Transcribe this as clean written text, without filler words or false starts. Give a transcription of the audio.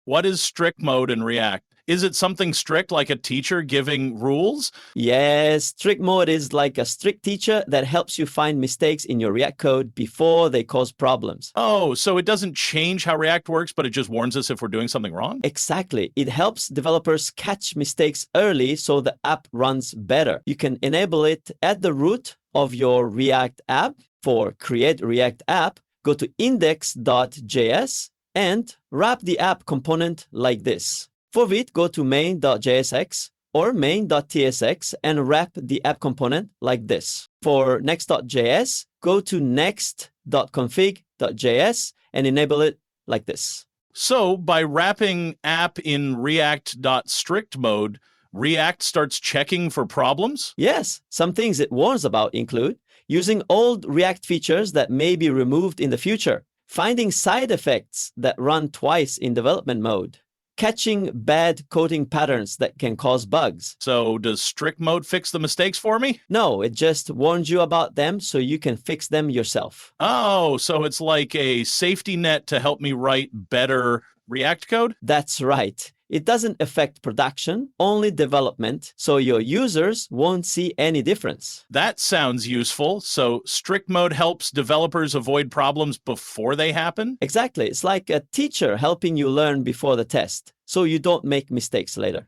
What is strict mode in React? Is it something strict like a teacher giving rules? Yes, strict mode is like a strict teacher that helps you find mistakes in your React code before they cause problems. Oh, so it doesn't change how React works, but it just warns us if we're doing something wrong? Exactly. It helps developers catch mistakes early so the app runs better. You can enable it at the root of your React app. For Create React App, go to index.js and wrap the app component like this. For it, go to main.jsx or main.tsx and wrap the app component like this. For next.js, go to next.config.js and enable it like this. So by wrapping app in React.strict mode, React starts checking for problems? Yes, some things it warns about include using old React features that may be removed in the future, finding side effects that run twice in development mode, catching bad coding patterns that can cause bugs. So does strict mode fix the mistakes for me? No, it just warns you about them so you can fix them yourself. Oh, so it's like a safety net to help me write better React code? That's right. It doesn't affect production, only development, so your users won't see any difference. That sounds useful. So strict mode helps developers avoid problems before they happen? Exactly. It's like a teacher helping you learn before the test, so you don't make mistakes later.